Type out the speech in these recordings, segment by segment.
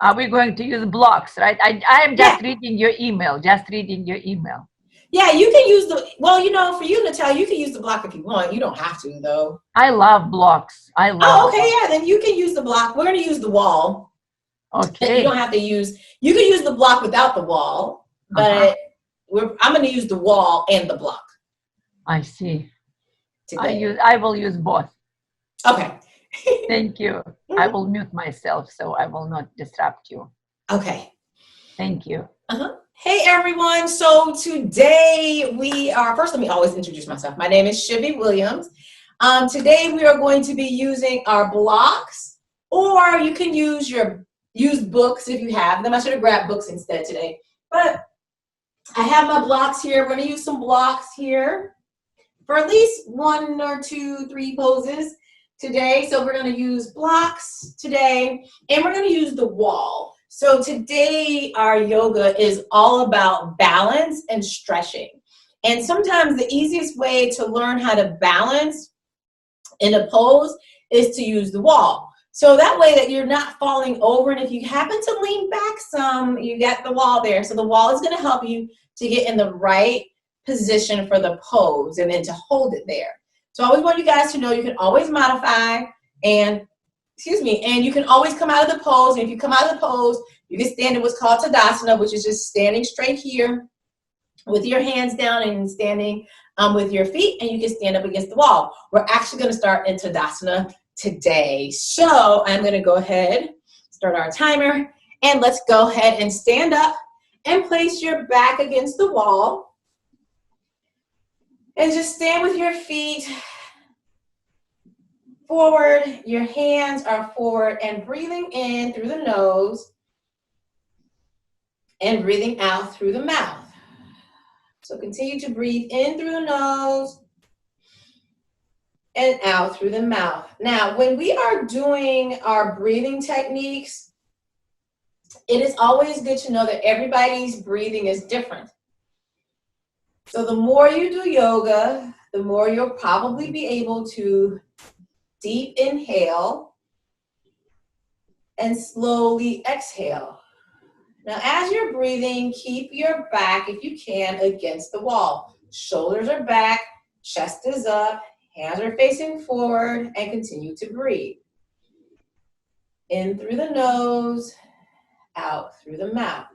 Are we going to use blocks, right? I am Yeah. just reading your email, just reading your email. Yeah, you can use the, well, you know, for you, Natalia, you can use the block if you want. You don't have to, though. I love blocks. I love Oh, okay, blocks. yeah, then you can use the block. We're going to use the wall. You don't Okay. have to use, you can use the block without the wall, Uh-huh. but I'm going to use the wall and the block I see. today. I will use both. Okay. Thank you. I will mute myself so I will not disrupt you. Okay. Thank you. Hey everyone, so today we are, first let me always introduce myself. My name is Shivy Williams. Today we are going to be using our blocks, or you can use books if you have them. I should have grabbed books instead today, but I have my blocks here. We're going to use some blocks here for at least 1 or 2, 3 poses today. So we're going to use blocks today, and we're going to use the wall. So today our yoga is all about balance and stretching. And sometimes the easiest way to learn how to balance in a pose is to use the wall. So that way that you're not falling over, and if you happen to lean back some, you got the wall there. So the wall is going to help you to get in the right position for the pose and then to hold it there. So I always want you guys to know you can always modify and you can always come out of the pose. And if you come out of the pose, you can stand in what's called Tadasana, which is just standing straight here with your hands down and standing with your feet, and you can stand up against the wall. We're actually going to start in Tadasana today. So I'm going to go ahead, start our timer, and let's go ahead and stand up and place your back against the wall. And just stand with your feet forward, your hands are forward, and breathing in through the nose and breathing out through the mouth. So continue to breathe in through the nose and out through the mouth. Now, when we are doing our breathing techniques, it is always good to know that everybody's breathing is different. So the more you do yoga, the more you'll probably be able to deep inhale and slowly exhale. Now, as you're breathing, keep your back, if you can, against the wall. Shoulders are back, chest is up, hands are facing forward, and continue to breathe. In through the nose, out through the mouth.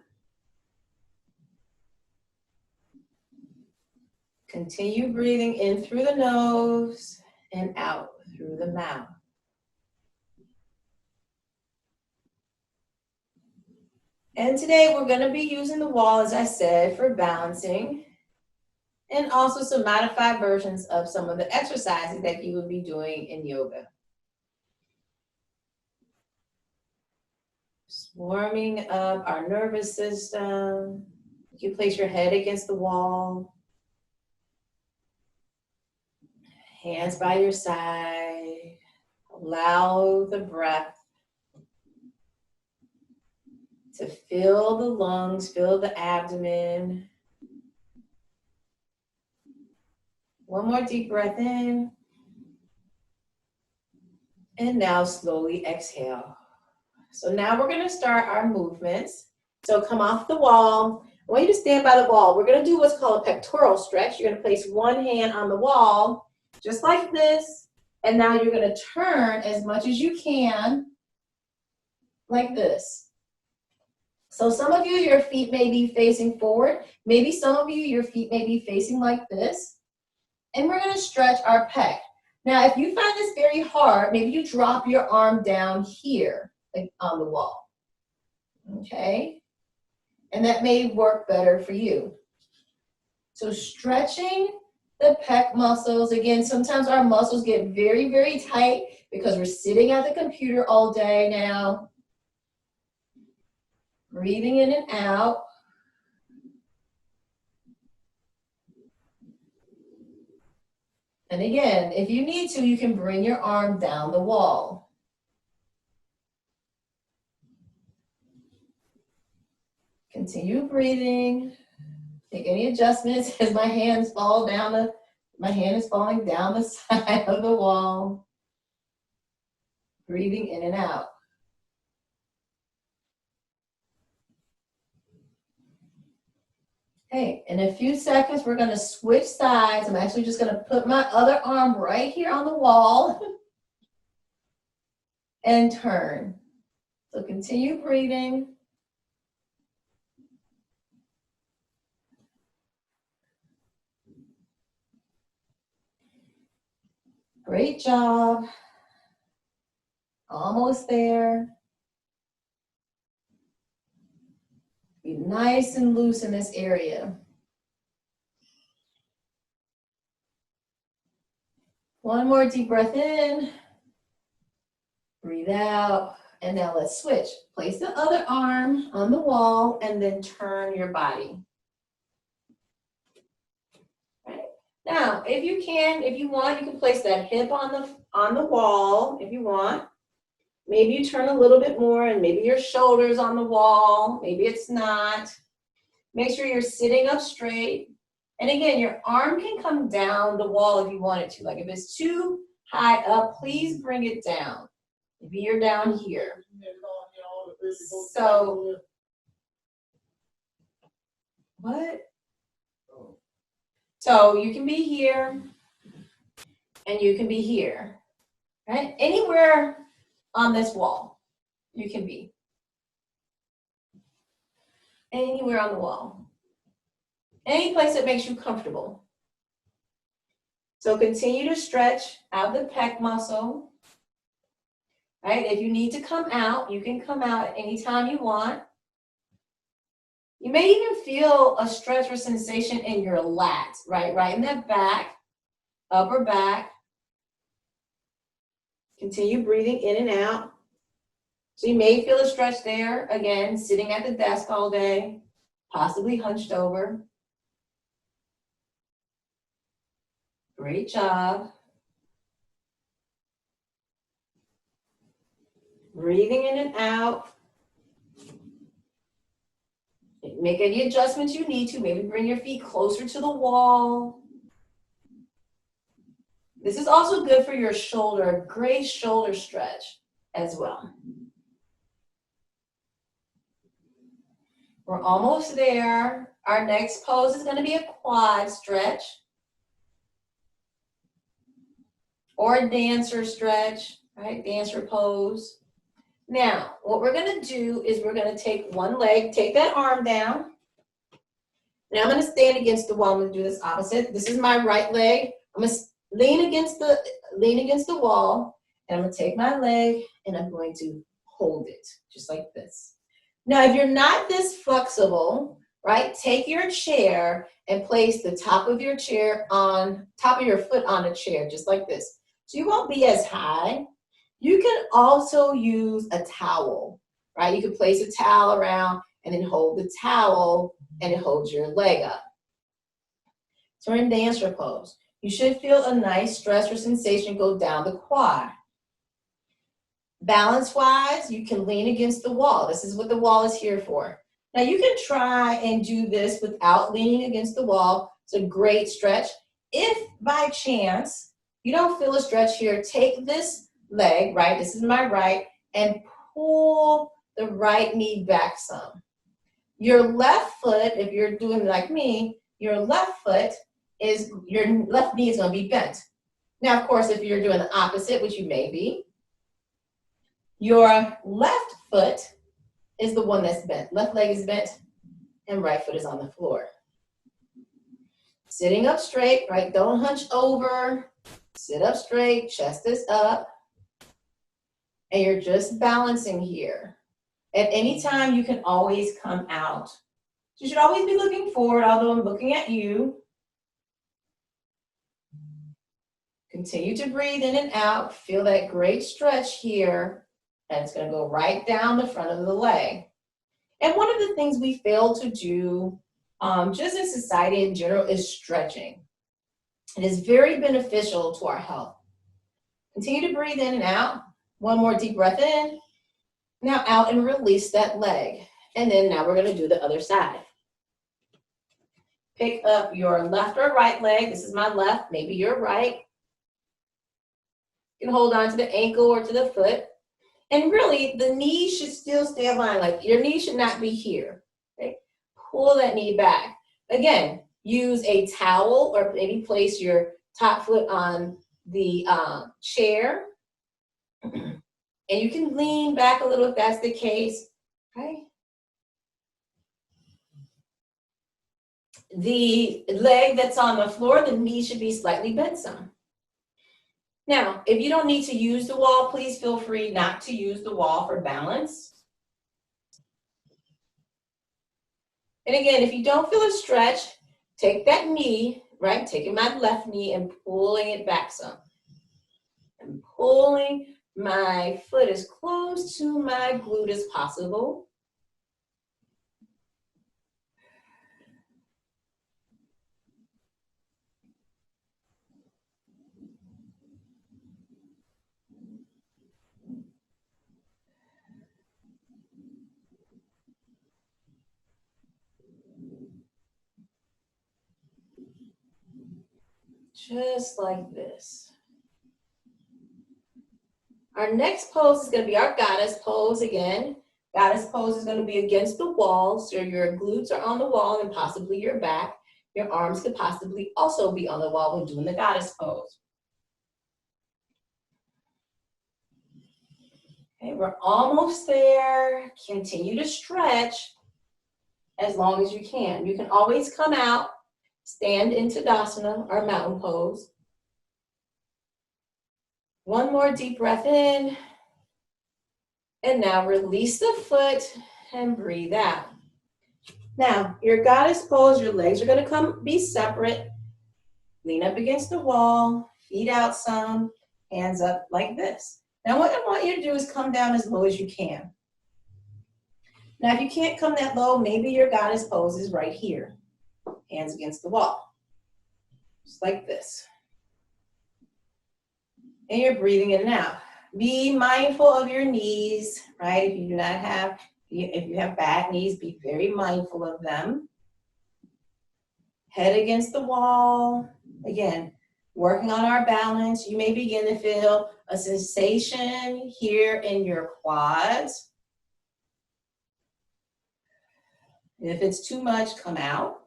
Continue breathing in through the nose and out through the mouth. And today we're going to be using the wall, as I said, for balancing, and also some modified versions of some of the exercises that you will be doing in yoga. Just warming up our nervous system. You place your head against the wall. Hands by your side. Allow the breath to fill the lungs, fill the abdomen. One more deep breath in. And now slowly exhale. So now we're going to start our movements. So come off the wall. I want you to stand by the wall. We're going to do what's called a pectoral stretch. You're going to place one hand on the wall, just like this. And now you're going to turn as much as you can, like this. So some of you, your feet may be facing forward. Maybe some of you, your feet may be facing like this. And we're going to stretch our pec. Now, if you find this very hard, maybe you drop your arm down here, like on the wall. Okay? And that may work better for you. So stretching the pec muscles. Again, sometimes our muscles get very, very tight because we're sitting at the computer all day now. Breathing in and out. And again, if you need to, you can bring your arm down the wall. Continue breathing. Take any adjustments as my hand is falling down the side of the wall. Breathing in and out. Okay, in a few seconds, we're gonna switch sides. I'm actually just gonna put my other arm right here on the wall and turn. So continue breathing. Great job. Almost there. Be nice and loose in this area. One more deep breath in. Breathe out. And now let's switch. Place the other arm on the wall and then turn your body. Right. Now, if you want, you can place that hip on the wall if you want. Maybe you turn a little bit more and maybe your shoulder's on the wall. Maybe it's not. Make sure you're sitting up straight. And again, your arm can come down the wall if you want it to. Like if it's too high up, please bring it down. Maybe you're down here. So, what? So you can be here and you can be here, right? Anywhere on this wall, you can be. Anywhere on the wall. Any place that makes you comfortable. So continue to stretch out the pec muscle. Right? If you need to come out, you can come out anytime you want. You may even feel a stretch or sensation in your lat, right in that back, upper back. Continue breathing in and out. So you may feel a stretch there, again, sitting at the desk all day, possibly hunched over. Great job. Breathing in and out. Make any adjustments you need to. Maybe bring your feet closer to the wall. This is also good for your shoulder, a great shoulder stretch as well. We're almost there. Our next pose is going to be a quad stretch or a dancer stretch, right? Dancer pose. Now, what we're going to do is we're going to take one leg, take that arm down. Now I'm going to stand against the wall. I'm going to do this opposite. This is my right leg. I'm going to lean against the wall, and I'm going to take my leg and I'm going to hold it just like this. Now, if you're not this flexible, right, take your chair and place the top of your chair on top of your foot on a chair, just like this. So you won't be as high. You can also use a towel, right? You can place a towel around and then hold the towel and it holds your leg up. So we're in dancer pose. You should feel a nice stretch or sensation go down the quad. Balance-wise, you can lean against the wall. This is what the wall is here for. Now you can try and do this without leaning against the wall. It's a great stretch. If by chance you don't feel a stretch here, take this leg, right? This is my right, and pull the right knee back some. Your left foot, if you're doing like me, your left knee is going to be bent. Now, of course, if you're doing the opposite, which you may be, your left foot is the one that's bent. Left leg is bent and right foot is on the floor. Sitting up straight, right? Don't hunch over. Sit up straight, chest is up. And you're just balancing here. At any time, you can always come out. You should always be looking forward, although I'm looking at you. Continue to breathe in and out. Feel that great stretch here. And it's going to go right down the front of the leg. And one of the things we fail to do, just in society in general, is stretching. It is very beneficial to our health. Continue to breathe in and out. One more deep breath in. Now out and release that leg. And then now we're going to do the other side. Pick up your left or right leg. This is my left, maybe your right. You can hold on to the ankle or to the foot. And really, the knee should still stay aligned. Like your knee should not be here. Okay? Pull that knee back. Again, use a towel or maybe place your top foot on the chair. And you can lean back a little if that's the case. Okay. The leg that's on the floor, the knee should be slightly bent some. Now, if you don't need to use the wall, please feel free not to use the wall for balance. And again, if you don't feel a stretch, take that knee, right? Taking my left knee and pulling it back some. I'm pulling my foot as close to my glute as possible. Just like this. Our next pose is going to be our goddess pose again. Goddess pose is going to be against the wall, so your glutes are on the wall and possibly your back. Your arms could possibly also be on the wall when doing the goddess pose. Okay, we're almost there. Continue to stretch as long as you can. You can always come out, stand in Tadasana or mountain pose. One more deep breath in. And now release the foot and breathe out. Now, your goddess pose, your legs are going to be separate. Lean up against the wall, feet out some, hands up like this. Now, what I want you to do is come down as low as you can. Now, if you can't come that low, maybe your goddess pose is right here. Hands against the wall. Just like this. And you're breathing in and out. Be mindful of your knees, right? If you have bad knees, be very mindful of them. Head against the wall. Again, working on our balance. You may begin to feel a sensation here in your quads. If it's too much, come out.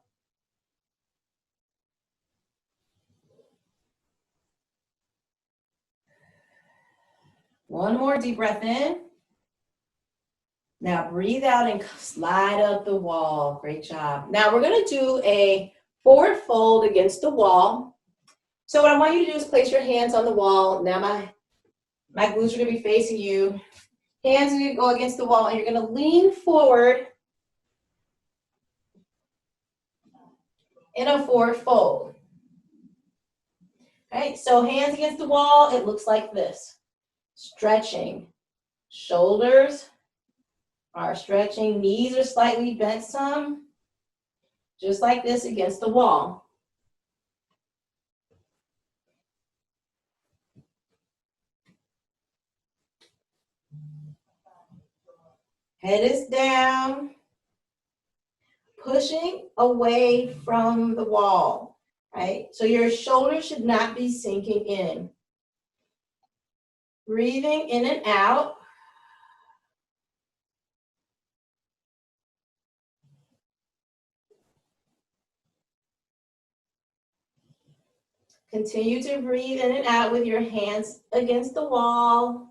One more deep breath in. Now breathe out and slide up the wall. Great job. Now we're going to do a forward fold against the wall. So what I want you to do is place your hands on the wall. Now my glutes are going to be facing you. Hands are going to go against the wall and you're going to lean forward in a forward fold. Okay, so hands against the wall, it looks like this. Stretching. Shoulders are stretching. Knees are slightly bent some. Just like this against the wall. Head is down. Pushing away from the wall, right? So your shoulders should not be sinking in. Breathing in and out. Continue to breathe in and out with your hands against the wall.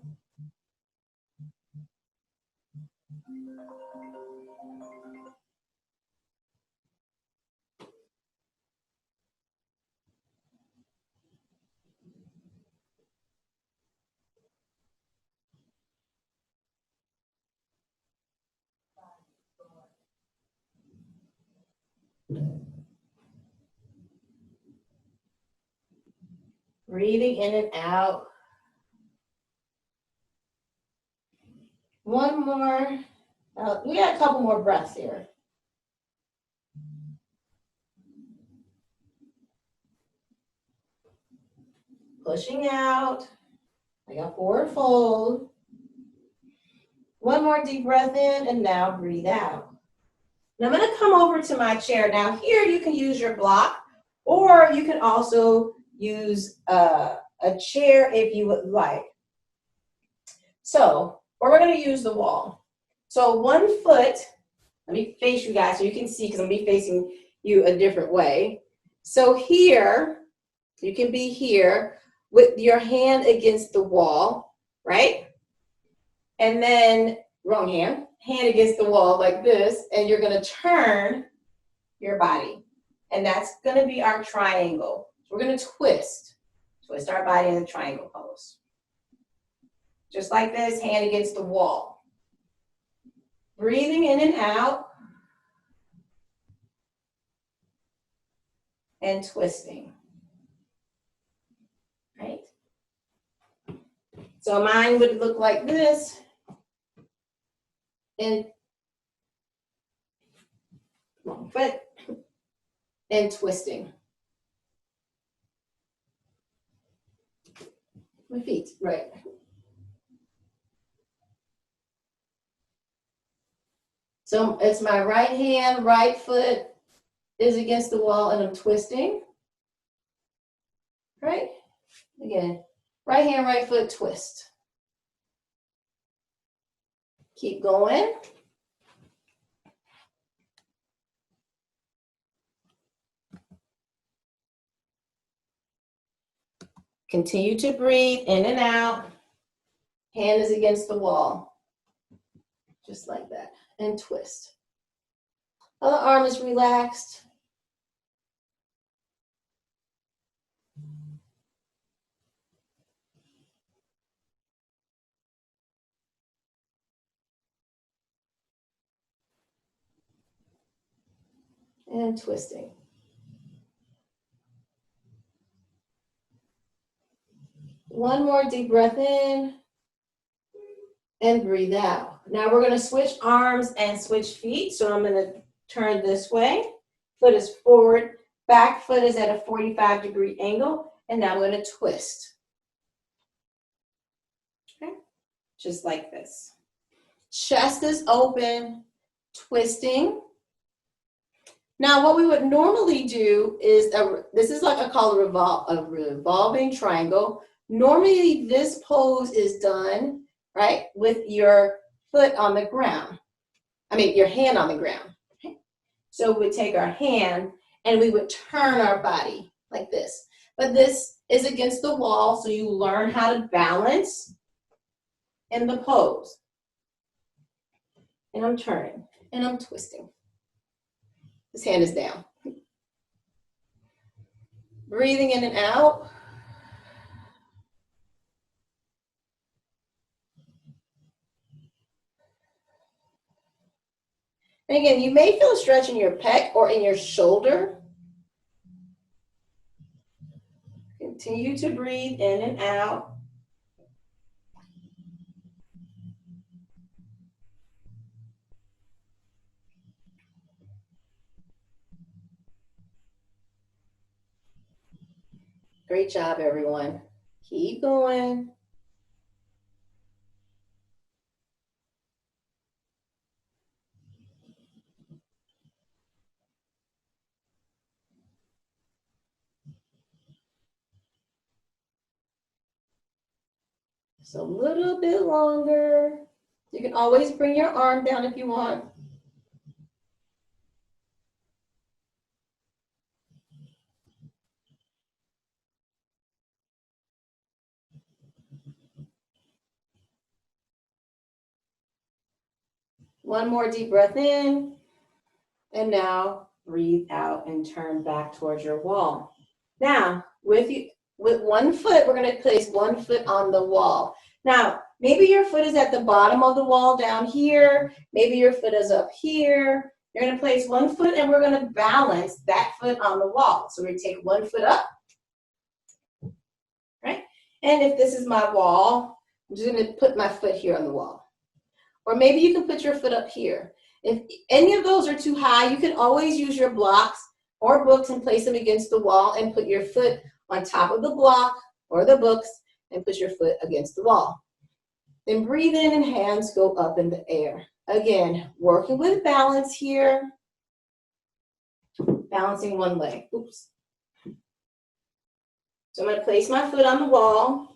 Breathing in and out. One more. We got a couple more breaths here. Pushing out. I got forward fold. One more deep breath in and now breathe out. Now I'm going to come over to my chair. Now here you can use your block or you can also use a chair if you would like. So, or we're going to use the wall. So one foot, let me face you guys so you can see because I'm going to be facing you a different way. So here, you can be here with your hand against the wall, right? And then, wrong hand, hand against the wall like this, and you're gonna turn your body. And that's gonna be our triangle. We're gonna twist our body in the triangle pose. Just like this, hand against the wall. Breathing in and out. And twisting, right? So mine would look like this, and wrong foot, and twisting. My feet, right. So it's my right hand, right foot is against the wall, and I'm twisting, right? Again, right hand, right foot, twist. Keep going. Continue to breathe in and out. Hand is against the wall. Just like that. And twist. Other arm is relaxed. And twisting. One more deep breath in and breathe out. Now we're going to switch arms and switch feet. So I'm going to turn this way. Foot is forward. Back foot is at a 45-degree angle. And now I'm going to twist. Okay? Just like this. Chest is open, twisting. Now what we would normally do is, this is like called a revolving triangle. Normally this pose is done, right, with your foot on the ground. I mean, your hand on the ground. Okay? So we would take our hand and we would turn our body like this. But this is against the wall, so you learn how to balance in the pose. And I'm turning and I'm twisting. This hand is down. Breathing in and out. And again, you may feel a stretch in your pec or in your shoulder. Continue to breathe in and out. Great job, everyone. Keep going. Just a little bit longer. You can always bring your arm down if you want. One more deep breath in. And now breathe out and turn back towards your wall. Now, with one foot, we're going to place one foot on the wall. Now, maybe your foot is at the bottom of the wall down here. Maybe your foot is up here. You're going to place one foot and we're going to balance that foot on the wall. So we take one foot up, right? And if this is my wall, I'm just going to put my foot here on the wall. Or maybe you can put your foot up here. If any of those are too high, you can always use your blocks or books and place them against the wall and put your foot on top of the block or the books and put your foot against the wall. Then breathe in and hands go up in the air. Again, working with balance here. Balancing one leg. Oops. So I'm going to place my foot on the wall.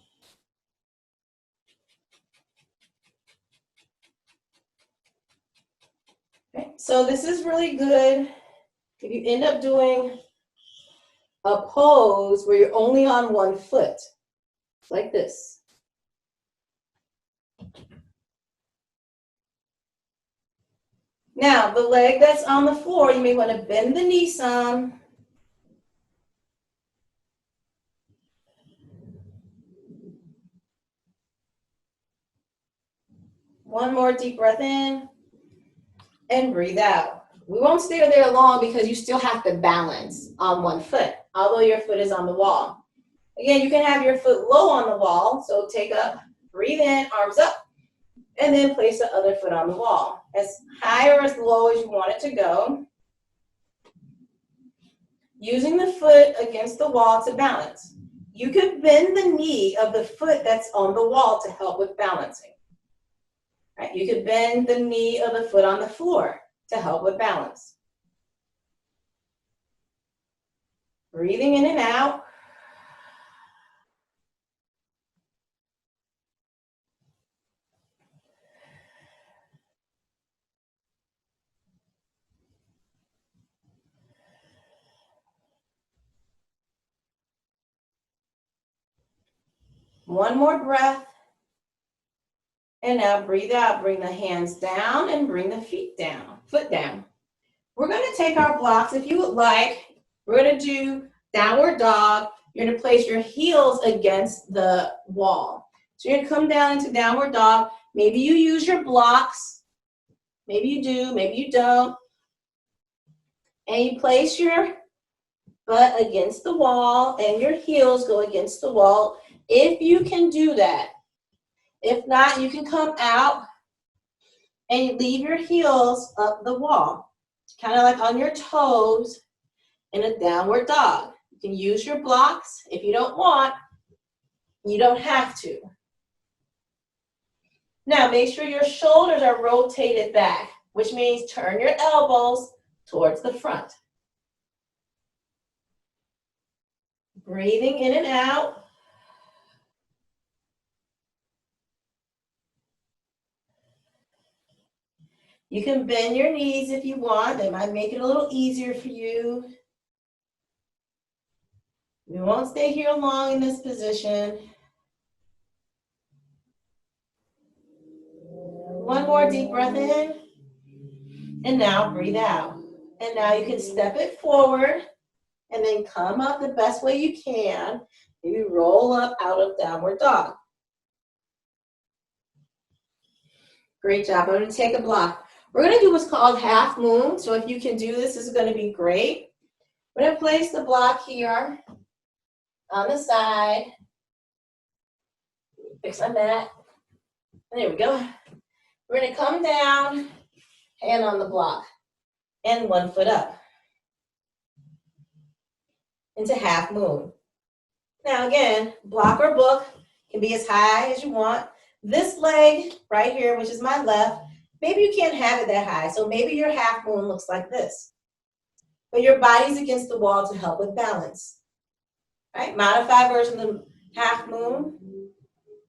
Okay, so this is really good If you end up doing a pose where you're only on one foot, like this. Now, the leg that's on the floor, you may want to bend the knee some. One more deep breath in and breathe out. We won't stay there long because you still have to balance on one foot, although your foot is on the wall. Again, you can have your foot low on the wall, so take up, breathe in, arms up, and then place the other foot on the wall. As high or as low as you want it to go. Using the foot against the wall to balance. You can bend the knee of the foot that's on the wall to help with balancing. Right? You could bend the knee of the foot on the floor to help with balance. Breathing in and out. One more breath. And now breathe out. Bring the hands down and bring the feet down, foot down. We're going to take our blocks, if you would like. We're going to do downward dog. You're going to place your heels against the wall. So you're going to come down into downward dog. Maybe you use your blocks. Maybe you do, maybe you don't. And you place your butt against the wall and your heels go against the wall. If you can do that. If not, you can come out and you leave your heels up the wall. Kind of like on your toes in a downward dog. You can use your blocks. If you don't want, you don't have to. Now make sure your shoulders are rotated back, which means turn your elbows towards the front. Breathing in and out. You can bend your knees if you want. That might make it a little easier for you. We won't stay here long in this position. One more deep breath in. And now breathe out. And now you can step it forward and then come up the best way you can. Maybe roll up out of downward dog. Great job. I'm going to take a block. We're going to do what's called half moon. So if you can do this, this is going to be great. We're going to place the block here on the side. Fix my mat. There we go. We're going to come down, hand on the block, and one foot up into half moon. Now again, block or book can be as high as you want. This leg right here, which is my left, maybe you can't have it that high, so maybe your half moon looks like this. But your body's against the wall to help with balance. Right? Modified version of the half moon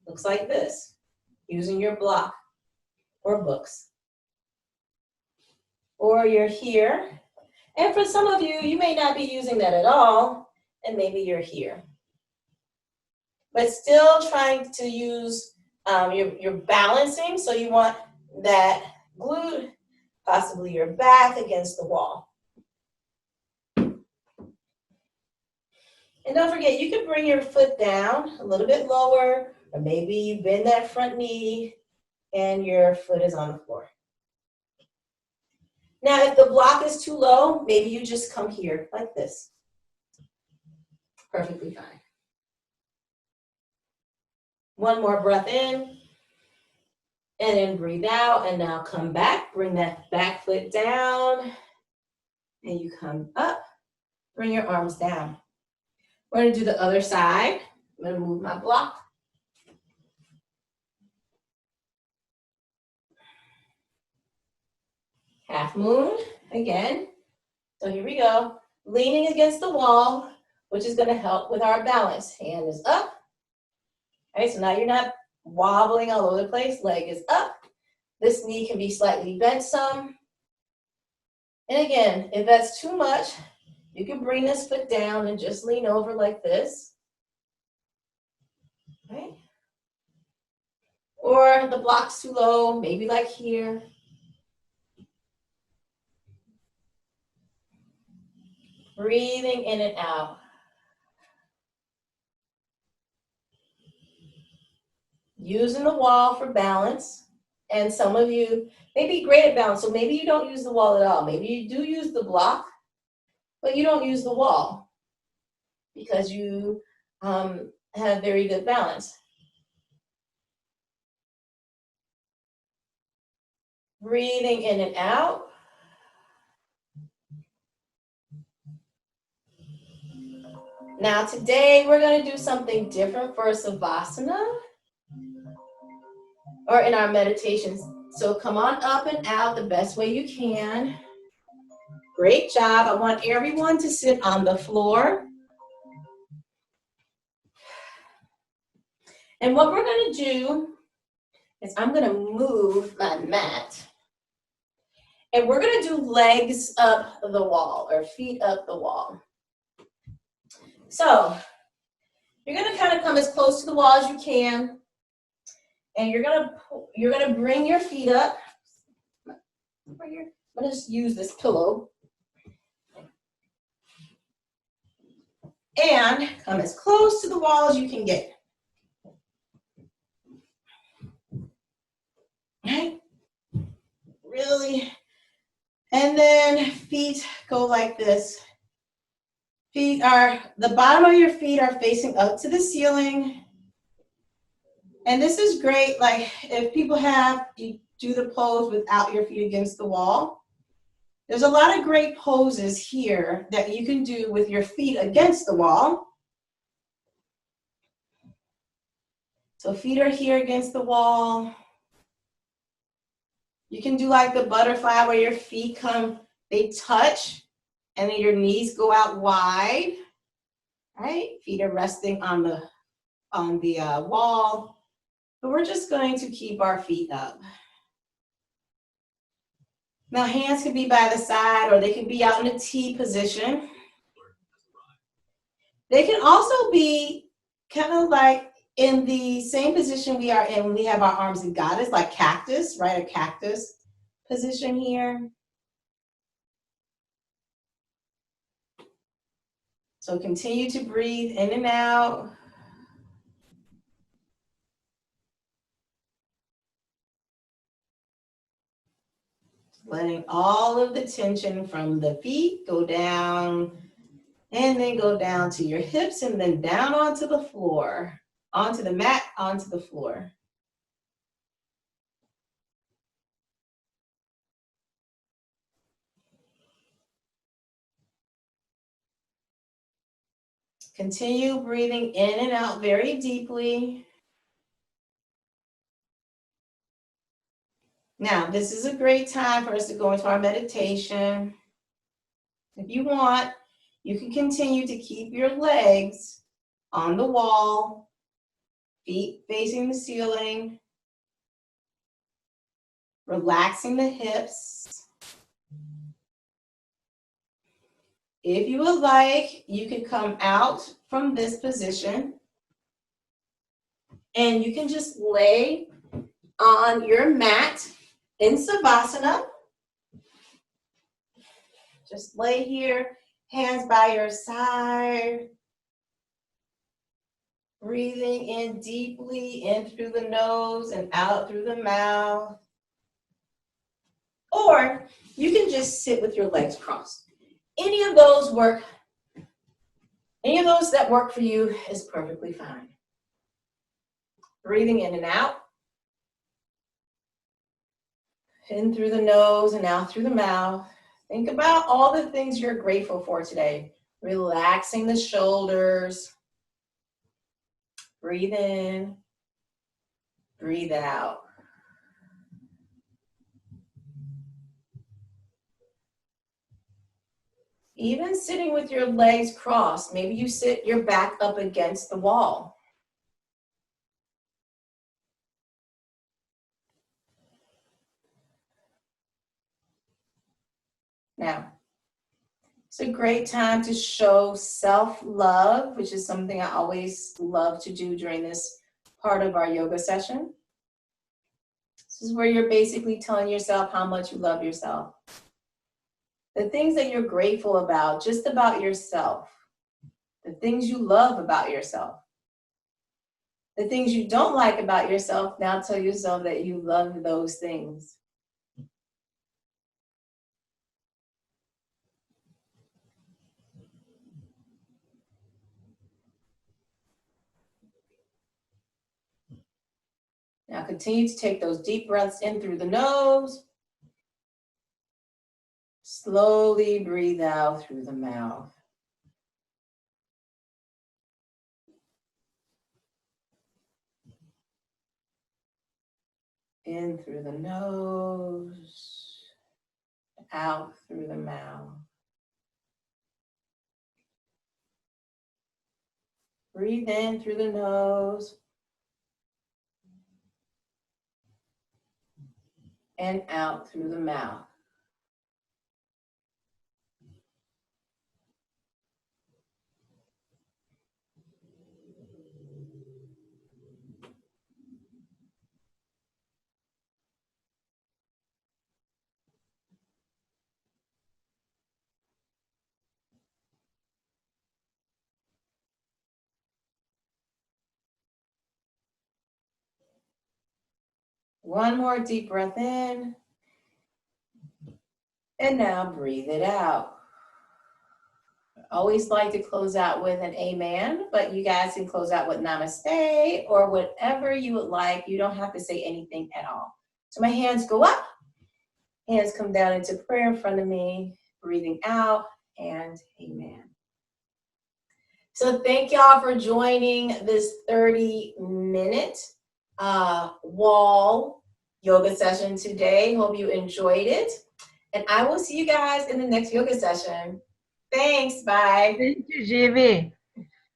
looks like this, using your block or books. Or you're here. And for some of you, you may not be using that at all, and maybe you're here. But still trying to use your balancing, so you want that glute, possibly your back against the wall. And don't forget, you can bring your foot down a little bit lower, or maybe you bend that front knee and your foot is on the floor. Now, if the block is too low, maybe you just come here like this. Perfectly fine. One more breath in, and then breathe out, and now come back. Bring that back foot down, and you come up. Bring your arms down. We're going to do the other side. I'm going to move my block. Half moon again. So here we go. Leaning against the wall, which is going to help with our balance. Hand is up. Okay, so now you're not wobbling all over the place. Leg is up. This knee can be slightly bent some. And again, if that's too much, you can bring this foot down and just lean over like this. Okay. Or the block's too low, maybe like here. Breathing in and out. Using the wall for balance. And some of you may be great at balance, so maybe you don't use the wall at all. Maybe you do use the block, but you don't use the wall because you have very good balance. Breathing in and out. Now today we're going to do something different for Savasana or in our meditations. So come on up and out the best way you can. Great job. I want everyone to sit on the floor. And what we're going to do is I'm going to move my mat. And we're going to do legs up the wall or feet up the wall. So you're going to kind of come as close to the wall as you can. And you're going to bring your feet up. I'm going to just use this pillow. And come as close to the wall as you can get. Right? Really. And then feet go like this. The bottom of your feet are facing up to the ceiling. And this is great, like if people you do the pose without your feet against the wall. There's a lot of great poses here that you can do with your feet against the wall. So feet are here against the wall. You can do like the butterfly where your feet they touch and then your knees go out wide, right? Feet are resting on the wall. But we're just going to keep our feet up. Now hands can be by the side or they can be out in a T position. They can also be kind of like in the same position we are in when we have our arms in goddess, like cactus, right? A cactus position here. So continue to breathe in and out. Letting all of the tension from the feet go down and then go down to your hips and then down onto the floor, onto the mat, onto the floor. Continue breathing in and out very deeply. Now, this is a great time for us to go into our meditation. If you want, you can continue to keep your legs on the wall, feet facing the ceiling, relaxing the hips. If you would like, you can come out from this position and you can just lay on your mat in Savasana. Just lay here, hands by your side. Breathing in deeply, in through the nose and out through the mouth. Or you can just sit with your legs crossed. Any of those work. Any of those that work for you is perfectly fine. Breathing in and out. In through the nose and out through the mouth. Think about all the things you're grateful for today. Relaxing the shoulders. Breathe in. Breathe out. Even sitting with your legs crossed, maybe you sit your back up against the wall. Now, it's a great time to show self-love, which is something I always love to do during this part of our yoga session. This is where you're basically telling yourself how much you love yourself. The things that you're grateful about, just about yourself. The things you love about yourself. The things you don't like about yourself, now tell yourself that you love those things. Now continue to take those deep breaths in through the nose. Slowly breathe out through the mouth. In through the nose, out through the mouth. Breathe in through the nose and out through the mouth. One more deep breath in. And now breathe it out. I always like to close out with an amen, but you guys can close out with namaste or whatever you would like. You don't have to say anything at all. So my hands go up, hands come down into prayer in front of me, breathing out, and amen. So thank y'all for joining this 30-minute wall yoga session today. Hope you enjoyed it. And I will see you guys in the next yoga session. Thanks. Bye. Thank you, Jimmy.